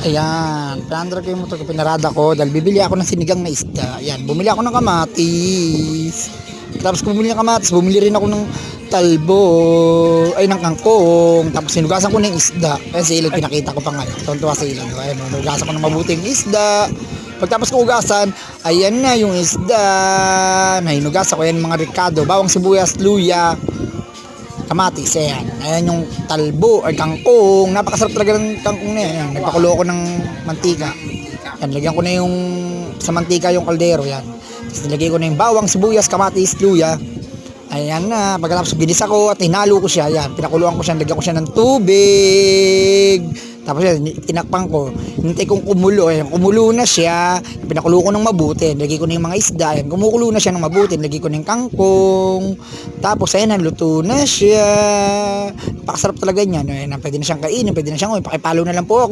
Ayan, pinandar ko yung motor ko, pinarada ko dahil bibili ako ng sinigang na isda. Ayan, bumili ako ng kamatis. Tapos kung bumili ng kamatis, bumili rin ako ng talbo, ay ng kangkong. Tapos sinugasan ko ng isda. Ayan si Ilod, pinakita ko pa nga. Tontuwa si Ilod. Ayan, sinugasan ko ng mabuting isda. Pagtapos ko ugasan, ayan na yung isda. Nahinugasan ko yan mga ricado, bawang sibuyas, luya, kamatis, ayan. Ayan yung talbo or kangkong. Napakasarap talaga ng kangkong na yan. Ayan, nagpakulo ako ng mantika. Ayan, lagyan ko na yung sa mantika yung kaldero, yan. Tapos nilagay ko na yung bawang, sibuyas, kamatis, luya. Ayan na, pagkatapos ginisa ko at hinalo ko siya, yan. Pinakuluan ko siya, lagyan ko siya ng tubig. Tapos yan, tinakpan ko. Hintay kong kumulo, ayan. Kumulo na siya. Pinakulo ko ng mabuti. Lagay ko na yung mga isda, ayan. Kumukulo na siya ng mabuti. Lagay ko na yung kangkong. Tapos ayan, luto na siya. Pakasarap talaga niyan. Ayan, pwede na siyang kainin, pwede na siyang pakipalo na lang po ako.